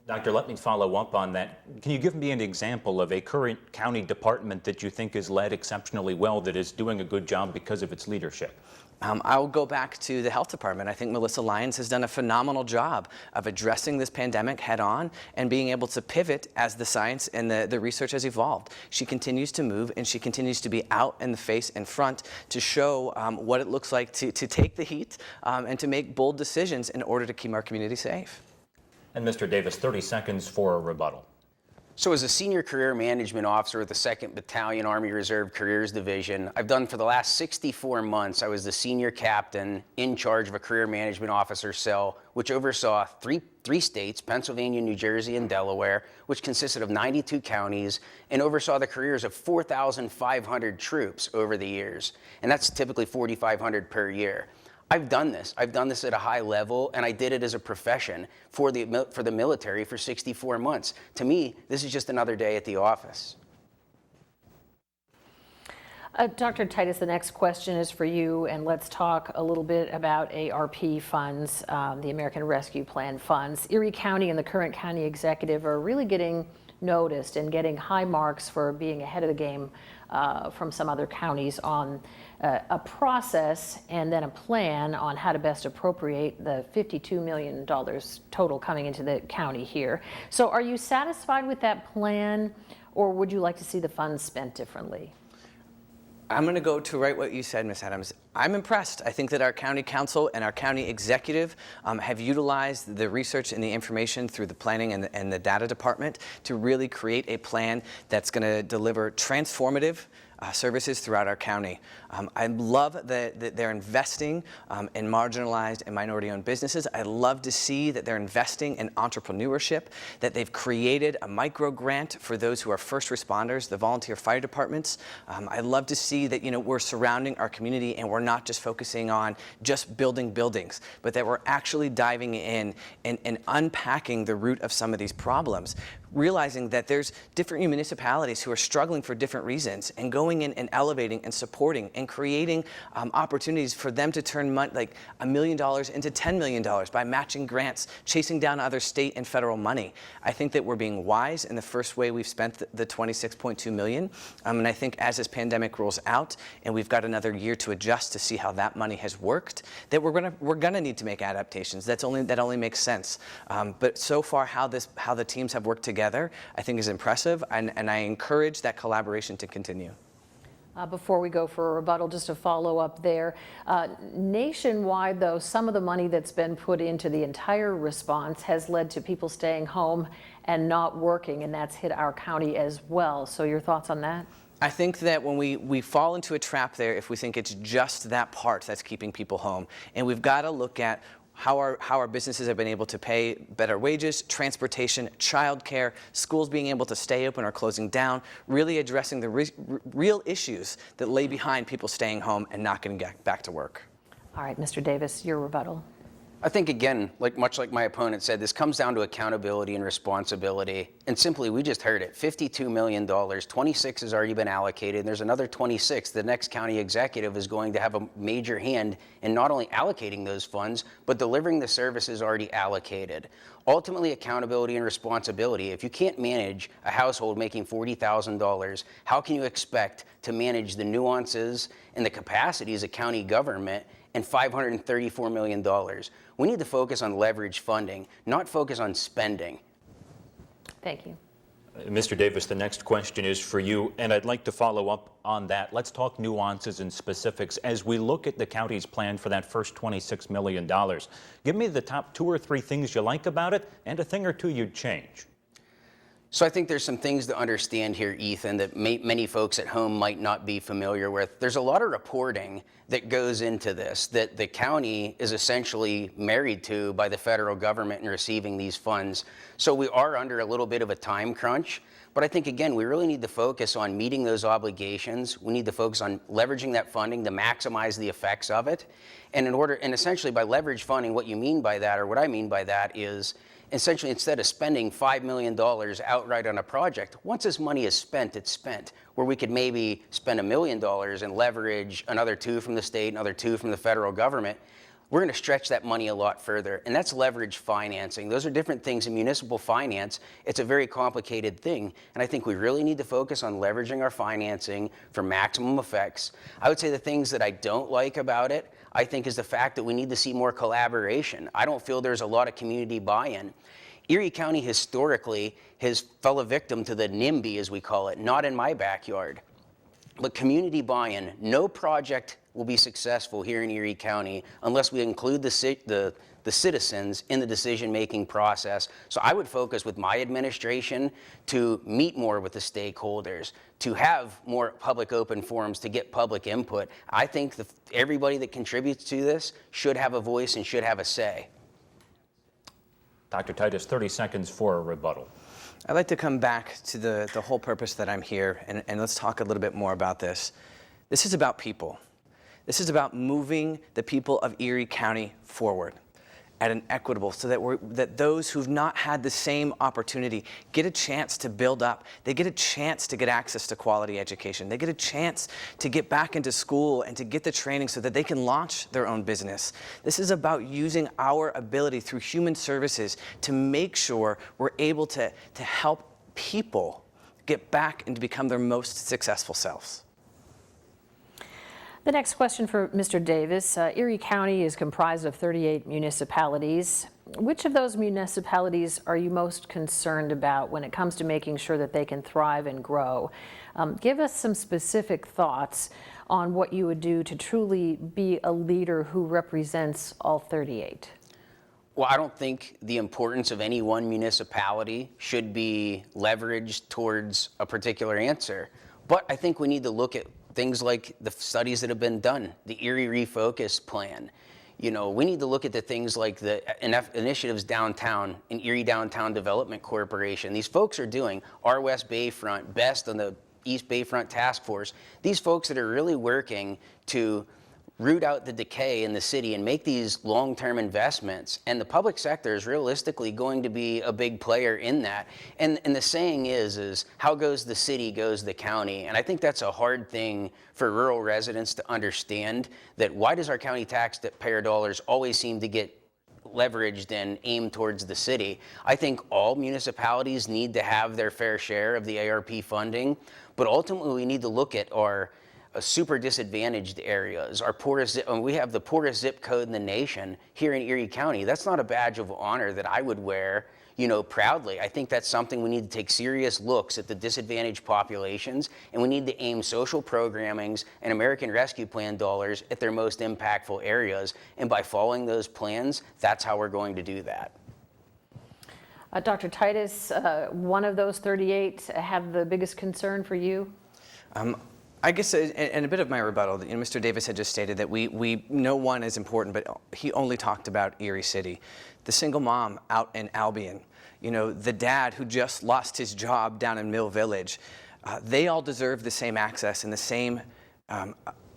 Doctor, let me follow up on that. Can you give me an example of a current county department that you think is led exceptionally well, that is doing a good job because of its leadership? I'll go back to the health department. I think Melissa Lyons has done a phenomenal job of addressing this pandemic head on and being able to pivot as the science and the research has evolved. She continues to move and she continues to be out in the face and front to show what it looks like to take the heat and to make bold decisions in order to keep our community safe. And Mr. Davis, 30 seconds for a rebuttal. So as a senior career management officer with the 2nd Battalion Army Reserve Careers Division, I've done for the last 64 months, I was the senior captain in charge of a career management officer cell, which oversaw three states, Pennsylvania, New Jersey, and Delaware, which consisted of 92 counties, and oversaw the careers of 4,500 troops over the years. And that's typically 4,500 per year. I've done this. I've done this at a high level, and I did it as a profession for the military for 64 months. To me, this is just another day at the office. Dr. Titus, the next question is for you, and let's talk a little bit about ARP funds, the American Rescue Plan funds. Erie County and the current county executive are really getting noticed and getting high marks for being ahead of the game from some other counties on a process and then a plan on how to best appropriate the $52 million total coming into the county here. So are you satisfied with that plan, or would you like to see the funds spent differently? I'm going to go to right what you said, Ms. Adams. I'm impressed. I think that our county council and our county executive have utilized the research and the information through the planning and the data department to really create a plan that's going to deliver transformative services throughout our county. I love that they're investing in marginalized and minority-owned businesses. I love to see that they're investing in entrepreneurship, that they've created a micro grant for those who are first responders, the volunteer fire departments. I love to see that we're surrounding our community and we're not just focusing on just building buildings, but that we're actually diving in and unpacking the root of some of these problems, realizing that there's different municipalities who are struggling for different reasons, and going in and elevating and supporting and creating opportunities for them to turn like $1 million into $10 million by matching grants, chasing down other state and federal money. I think that we're being wise in the first way we've spent the $26.2 million. And I think as this pandemic rolls out and we've got another year to adjust to see how that money has worked, that we're gonna need to make adaptations. That only makes sense. But so far how the teams have worked together, I think is impressive, and I encourage that collaboration to continue. Before we go for a rebuttal, just to follow up there, nationwide though, some of the money that's been put into the entire response has led to people staying home and not working, and that's hit our county as well. So your thoughts on that? I think that when we fall into a trap there if we think it's just that part that's keeping people home, and we've got to look at how our businesses have been able to pay better wages, transportation, childcare, schools being able to stay open or closing down, really addressing the real issues that lay behind people staying home and not getting back to work. All right, Mr. Davis, your rebuttal. I think, again, much like my opponent said, this comes down to accountability and responsibility. And simply, we just heard it, $52 million, 26 has already been allocated, and there's another 26. The next county executive is going to have a major hand in not only allocating those funds, but delivering the services already allocated. Ultimately, accountability and responsibility. If you can't manage a household making $40,000, how can you expect to manage the nuances and the capacities of county government and $534 million? We need to focus on leverage funding, not focus on spending. Thank you. Mr. Davis, the next question is for you, and I'd like to follow up on that. Let's talk nuances and specifics as we look at the county's plan for that first $26 million. Give me the top 2 or 3 things you like about it and a thing or two you'd change. So I think there's some things to understand here, Ethan, that many folks at home might not be familiar with. There's a lot of reporting that goes into this that the county is essentially married to by the federal government in receiving these funds. So we are under a little bit of a time crunch. But I think, again, we really need to focus on meeting those obligations. We need to focus on leveraging that funding to maximize the effects of it. And essentially by leverage funding, what you mean by that, or what I mean by that, is essentially, instead of spending $5 million outright on a project, once this money is spent, it's spent. Where we could maybe spend $1 million and leverage another 2 from the state, another 2 from the federal government, we're going to stretch that money a lot further. And that's leverage financing. Those are different things in municipal finance. It's a very complicated thing. And I think we really need to focus on leveraging our financing for maximum effects. I would say the things that I don't like about it, I think, is the fact that we need to see more collaboration. I don't feel there's a lot of community buy-in. Erie County historically has fell a victim to the NIMBY, as we call it, not in my backyard. But community buy-in, no project will be successful here in Erie County unless we include the citizens in the decision-making process. So I would focus with my administration to meet more with the stakeholders, to have more public open forums, to get public input. I think everybody that contributes to this should have a voice and should have a say. Dr. Titus, 30 seconds for a rebuttal. I'd like to come back to the whole purpose that I'm here, and let's talk a little bit more about this. This is about people. This is about moving the people of Erie County forward at an equitable, so that those who've not had the same opportunity get a chance to build up. They get a chance to get access to quality education. They get a chance to get back into school and to get the training so that they can launch their own business. This is about using our ability through human services to make sure we're able to help people get back and to become their most successful selves. The next question for Mr. Davis. Erie County is comprised of 38 municipalities. Which of those municipalities are you most concerned about when it comes to making sure that they can thrive and grow? Give us some specific thoughts on what you would do to truly be a leader who represents all 38. Well, I don't think the importance of any one municipality should be leveraged towards a particular answer. But I think we need to look at things like the studies that have been done, the Erie Refocus Plan. You know, we need to look at the things like the initiatives downtown in Erie Downtown Development Corporation. These folks are doing our West Bayfront, best on the East Bayfront Task Force. These folks that are really working to root out the decay in the city and make these long-term investments. And the public sector is realistically going to be a big player in that. And the saying is how goes the city goes the county. And I think that's a hard thing for rural residents to understand, that why does our county taxpayer dollars always seem to get leveraged and aimed towards the city? I think all municipalities need to have their fair share of the ARP funding, but ultimately we need to look at our super disadvantaged areas, our poorest. We have the poorest zip code in the nation here in Erie County. That's not a badge of honor that I would wear, you know, proudly. I think that's something we need to take serious looks at the disadvantaged populations, and we need to aim social programmings and American Rescue Plan dollars at their most impactful areas. And by following those plans, that's how we're going to do that. Dr. Titus, one of those 38 have the biggest concern for you? I guess, and a bit of my rebuttal, you know, Mr. Davis had just stated that we know one is important, but he only talked about Erie City. The single mom out in Albion, you know, the dad who just lost his job down in Mill Village, they all deserve the same access and the same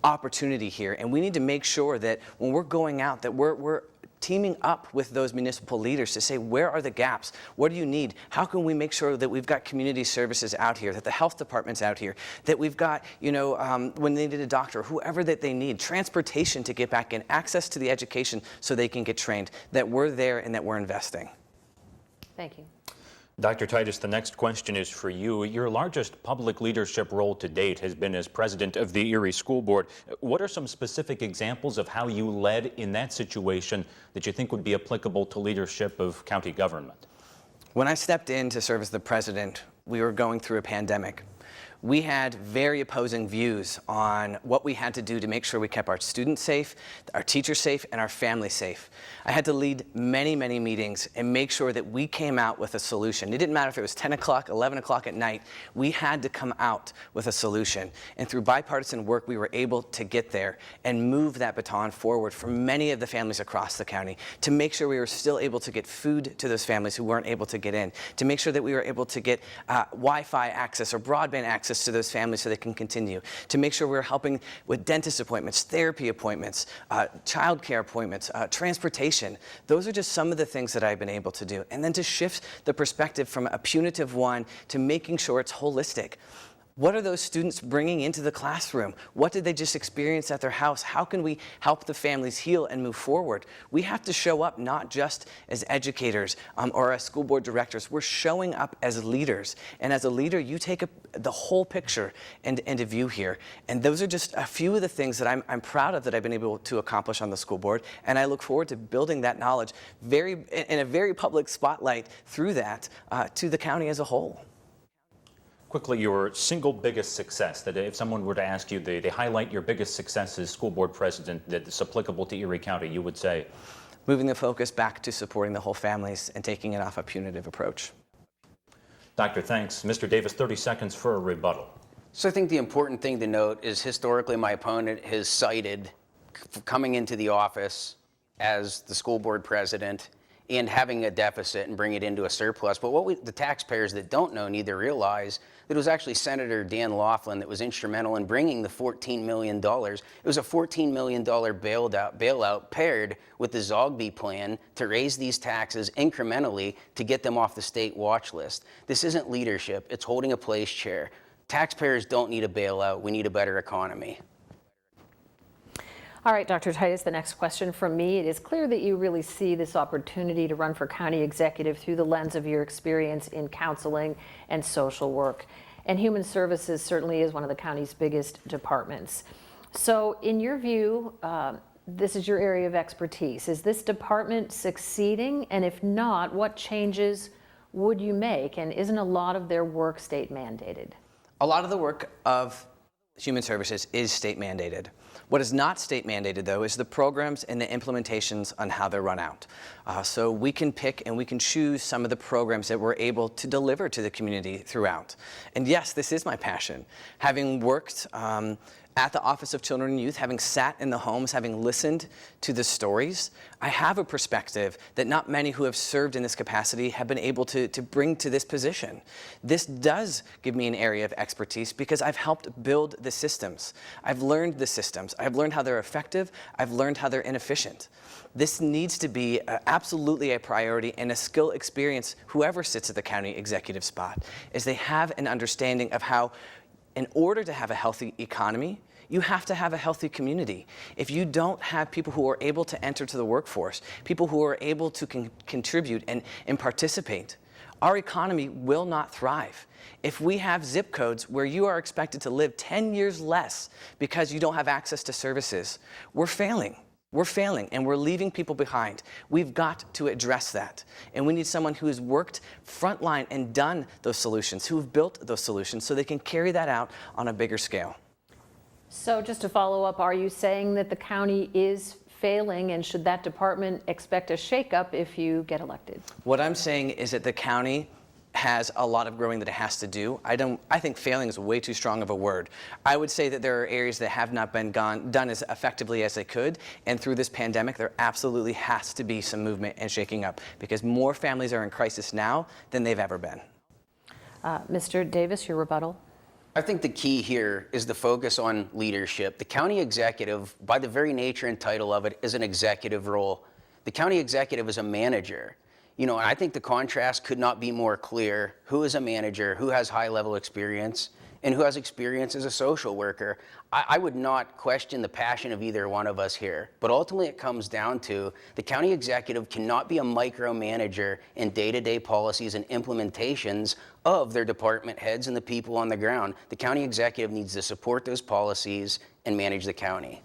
opportunity here. And we need to make sure that when we're going out, that we're teaming up with those municipal leaders to say, where are the gaps? What do you need? How can we make sure that we've got community services out here, that the health department's out here, that we've got, you know, when they need a doctor, whoever that they need, transportation to get back in, access to the education so they can get trained, that we're there and that we're investing. Thank you. Dr. Titus, the next question is for you. Your largest public leadership role to date has been as president of the Erie School Board. What are some specific examples of how you led in that situation that you think would be applicable to leadership of county government? When I stepped in to serve as the president, we were going through a pandemic. We had very opposing views on what we had to do to make sure we kept our students safe, our teachers safe, and our families safe. I had to lead many, many meetings and make sure that we came out with a solution. It didn't matter if it was 10 o'clock, 11 o'clock at night, we had to come out with a solution. And through bipartisan work, we were able to get there and move that baton forward for many of the families across the county, to make sure we were still able to get food to those families who weren't able to get in, to make sure that we were able to get Wi-Fi access or broadband access to those families so they can continue, to make sure we're helping with dentist appointments, therapy appointments, child care appointments, transportation. Those are just some of the things that I've been able to do. And then to shift the perspective from a punitive one to making sure it's holistic. What are those students bringing into the classroom? What did they just experience at their house? How can we help the families heal and move forward? We have to show up not just as educators or as school board directors. We're showing up as leaders. And as a leader, you take the whole picture and a view here. And those are just a few of the things that I'm proud of that I've been able to accomplish on the school board. And I look forward to building that knowledge in a very public spotlight through that to the county as a whole. Quickly, your single biggest success, that if someone were to ask you, they highlight your biggest success as school board president that's applicable to Erie County, you would say? Moving the focus back to supporting the whole families and taking it off a punitive approach. Doctor, thanks. Mr. Davis, 30 seconds for a rebuttal. So I think the important thing to note is historically my opponent has cited coming into the office as the school board president and having a deficit and bring it into a surplus. But what the taxpayers that don't know need to realize that it was actually Senator Dan Laughlin that was instrumental in bringing the $14 million. It was a $14 million bailout paired with the Zogby plan to raise these taxes incrementally to get them off the state watch list. This isn't leadership, it's holding a place chair. Taxpayers don't need a bailout, we need a better economy. All right, Dr. Titus, the next question from me. It is clear that you really see this opportunity to run for county executive through the lens of your experience in counseling and social work. And human services certainly is one of the county's biggest departments. So in your view, this is your area of expertise. Is this department succeeding? And if not, what changes would you make? And isn't a lot of their work state mandated? A lot of the work of Human Services is state mandated. What is not state mandated, though, is the programs and the implementations on how they're run out. So we can pick and we can choose some of the programs that we're able to deliver to the community throughout. And yes, this is my passion. Having worked at the Office of Children and Youth, having sat in the homes, having listened to the stories, I have a perspective that not many who have served in this capacity have been able to bring to this position. This does give me an area of expertise because I've helped build the systems. I've learned the systems. I've learned how they're effective. I've learned how they're inefficient. This needs to be absolutely a priority and a skill experience, whoever sits at the county executive spot, is they have an understanding of how, in order to have a healthy economy, you have to have a healthy community. If you don't have people who are able to enter to the workforce, people who are able to contribute and participate, our economy will not thrive. If we have zip codes where you are expected to live 10 years less because you don't have access to services, we're failing. We're failing and we're leaving people behind. We've got to address that. And we need someone who has worked frontline and done those solutions, who have built those solutions so they can carry that out on a bigger scale. So just to follow up, are you saying that the county is failing, and should that department expect a shakeup if you get elected? What I'm saying is that the county has a lot of growing that it has to do. I think failing is way too strong of a word. I would say that there are areas that have not been done as effectively as they could, and through this pandemic there absolutely has to be some movement and shaking up because more families are in crisis now than they've ever been. Mr. Davis, your rebuttal. I think the key here is the focus on leadership. The county executive, by the very nature and title of it, is an executive role. The county executive is a manager. You know, and I think the contrast could not be more clear. Who is a manager, who has high-level experience, and who has experience as a social worker? I would not question the passion of either one of us here, but ultimately it comes down to the county executive cannot be a micromanager in day-to-day policies and implementations of their department heads and the people on the ground. The county executive needs to support those policies and manage the county.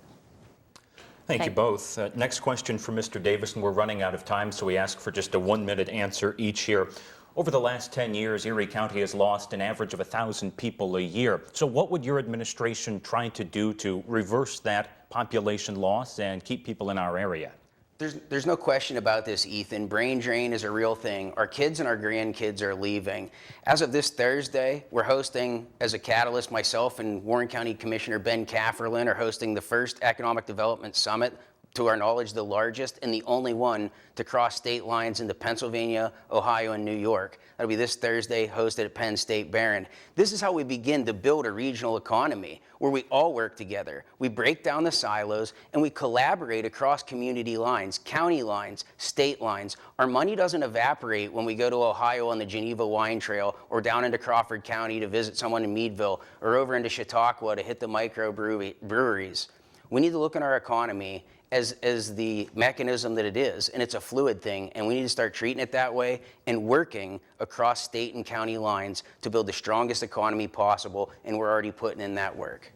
Thank you both. Next question for Mr. Davis, and we're running out of time, so we ask for just a 1-minute answer each here. Over the last 10 years, Erie County has lost an average of 1,000 people a year. So what would your administration try to do to reverse that population loss and keep people in our area? There's no question about this, Ethan. Brain drain is a real thing. Our kids and our grandkids are leaving. As of this Thursday, we're hosting, as a catalyst, myself and Warren County Commissioner Ben Cafferlin are hosting the first Economic Development Summit, to our knowledge, the largest and the only one to cross state lines into Pennsylvania, Ohio, and New York. That'll be this Thursday, hosted at Penn State Barron. This is how we begin to build a regional economy where we all work together. We break down the silos and we collaborate across community lines, county lines, state lines. Our money doesn't evaporate when we go to Ohio on the Geneva Wine Trail or down into Crawford County to visit someone in Meadville or over into Chautauqua to hit the microbreweries. We need to look at our economy as the mechanism that it is, and it's a fluid thing, and we need to start treating it that way and working across state and county lines to build the strongest economy possible, and we're already putting in that work.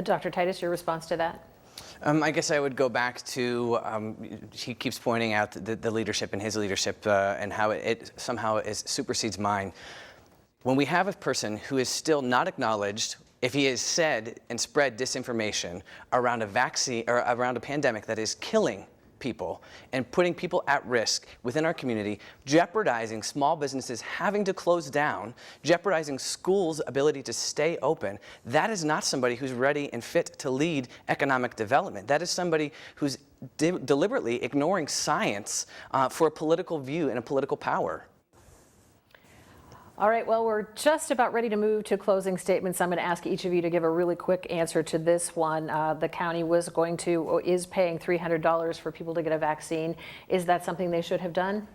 Dr. Titus, your response to that? I guess I would go back to, he keeps pointing out the leadership and his leadership and how it somehow supersedes mine. When we have a person who is still not acknowledged, if he has said and spread disinformation around a vaccine or around a pandemic that is killing people and putting people at risk within our community, jeopardizing small businesses having to close down, jeopardizing schools' ability to stay open, that is not somebody who's ready and fit to lead economic development. That is somebody who's deliberately ignoring science for a political view and a political power. All right, well, we're just about ready to move to closing statements. I'm going to ask each of you to give a really quick answer to this one. The county is paying $300 for people to get a vaccine. Is that something they should have done?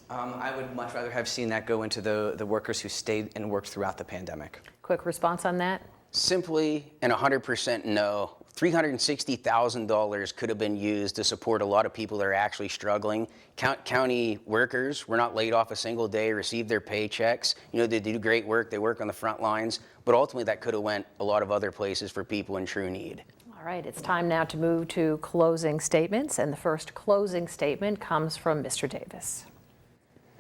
I would much rather have seen that go into the workers who stayed and worked throughout the pandemic. Quick response on that? Simply and 100% no. $360,000 could have been used to support a lot of people that are actually struggling. County workers were not laid off a single day, received their paychecks. You know, they do great work, they work on the front lines, but ultimately that could have went a lot of other places for people in true need. All right, it's time now to move to closing statements, and the first closing statement comes from Mr. Davis.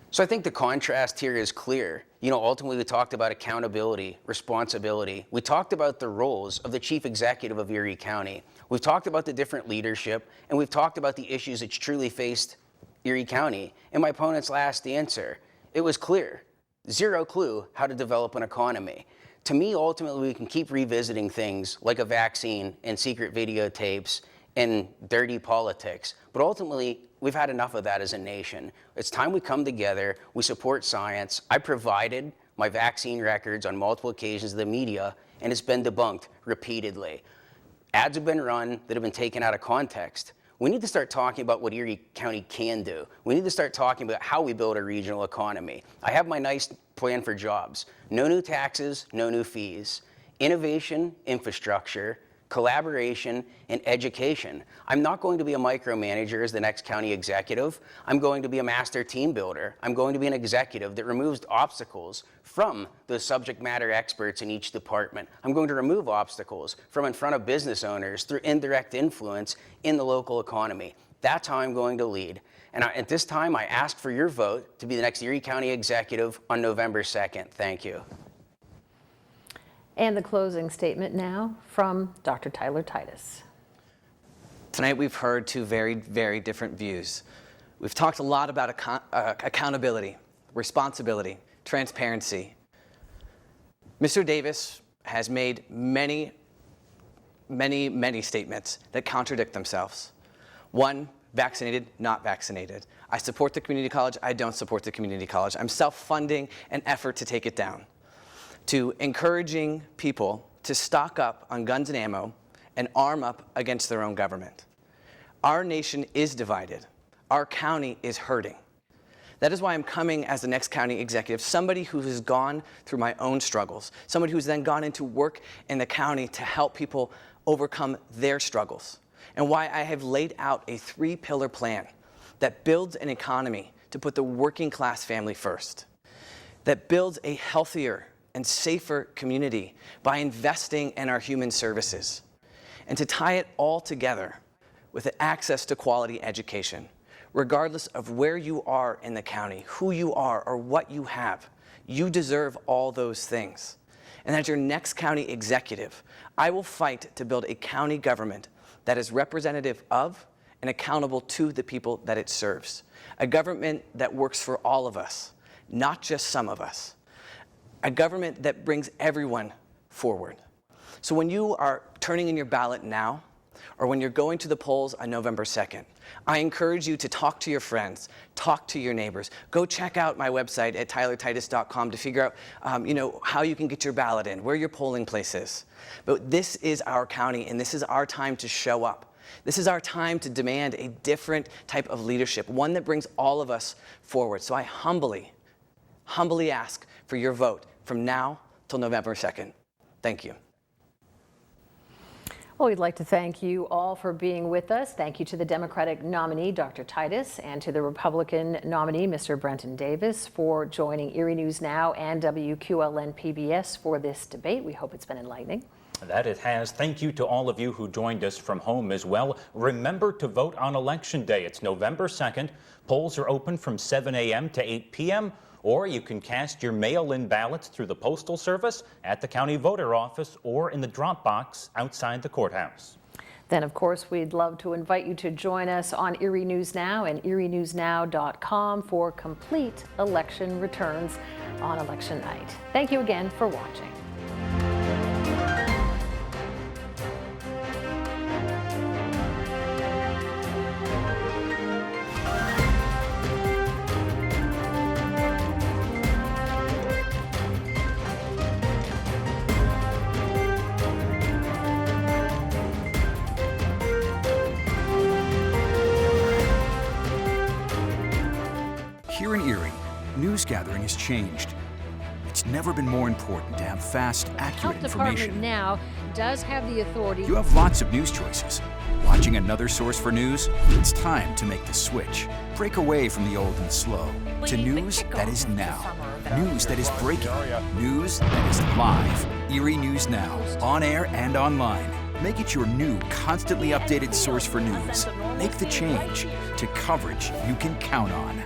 So I think the contrast here is clear. You know, ultimately we talked about accountability, responsibility. We talked about the roles of the chief executive of Erie County. We've talked about the different leadership, and we've talked about the issues that truly faced Erie County. In my opponent's last answer, it was clear. Zero clue how to develop an economy. To me, ultimately, we can keep revisiting things like a vaccine and secret videotapes and dirty politics. But ultimately, we've had enough of that as a nation. It's time we come together, we support science. I provided my vaccine records on multiple occasions to the media, and it's been debunked repeatedly. Ads have been run that have been taken out of context. We need to start talking about what Erie County can do. We need to start talking about how we build a regional economy. I have my nice plan for jobs. No new taxes, no new fees. Innovation, infrastructure, collaboration, and education. I'm not going to be a micromanager as the next county executive. I'm going to be a master team builder. I'm going to be an executive that removes obstacles from the subject matter experts in each department. I'm going to remove obstacles from in front of business owners through indirect influence in the local economy. That's how I'm going to lead. And at this time, I ask for your vote to be the next Erie County executive on November 2nd. Thank you. And the closing statement now from Dr. Tyler Titus. Tonight we've heard two very, very different views. We've talked a lot about accountability, responsibility, transparency. Mr. Davis has made many statements that contradict themselves. One, vaccinated, not vaccinated. I support the community college, I don't support the community college. I'm self-funding an effort to take it down. To encouraging people to stock up on guns and ammo and arm up against their own government. Our nation is divided. Our county is hurting. That is why I'm coming as the next county executive, somebody who has gone through my own struggles, somebody who's then gone into work in the county to help people overcome their struggles, and why I have laid out a 3-pillar plan that builds an economy to put the working class family first, that builds a healthier and safer community by investing in our human services, and to tie it all together with access to quality education. Regardless of where you are in the county, who you are, or what you have, you deserve all those things. And as your next county executive, I will fight to build a county government that is representative of and accountable to the people that it serves. A government that works for all of us, not just some of us. A government that brings everyone forward. So when you are turning in your ballot now, or when you're going to the polls on November 2nd, I encourage you to talk to your friends, talk to your neighbors. Go check out my website at tylertitus.com to figure out how you can get your ballot in, where your polling place is. But this is our county, and this is our time to show up. This is our time to demand a different type of leadership, one that brings all of us forward. So I humbly ask for your vote from now till November 2nd. Thank you. Well, we'd like to thank you all for being with us. Thank you to the Democratic nominee, Dr. Titus, and to the Republican nominee, Mr. Brenton Davis, for joining Erie News Now and WQLN PBS for this debate. We hope it's been enlightening. That it has. Thank you to all of you who joined us from home as well. Remember to vote on Election Day. It's November 2nd. Polls are open from 7 a.m. to 8 p.m. Or you can cast your mail-in ballots through the Postal Service, at the county voter office, or in the drop box outside the courthouse. Then, of course, we'd love to invite you to join us on Erie News Now and erienewsnow.com for complete election returns on election night. Thank you again for watching. Here in Erie, news gathering has changed. It's never been more important to have fast, accurate Health Department information. now does have the authority. You have lots of news choices. Watching another source for news? It's time to make the switch. Break away from the old and slow to news that is now. News that is breaking. News that is live. Erie News Now, on air and online. Make it your new, constantly updated source for news. Make the change to coverage you can count on.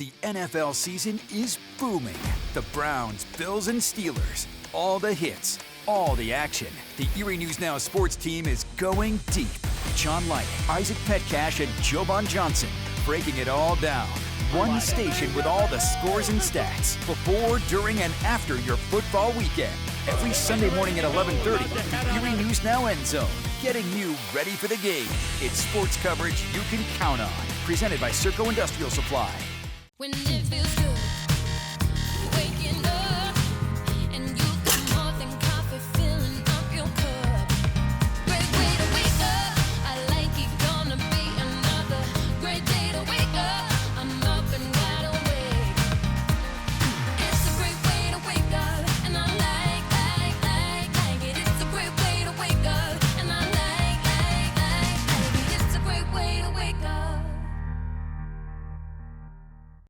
The NFL season is booming. The Browns, Bills, and Steelers. All the hits, all the action. The Erie News Now sports team is going deep. John Light, Isaac Petcash, and Joban Johnson breaking it all down. One station with all the scores and stats before, during, and after your football weekend. Every Sunday morning at 11:30, the Erie News Now End Zone, getting you ready for the game. It's sports coverage you can count on. Presented by Serco Industrial Supply. When it feels good.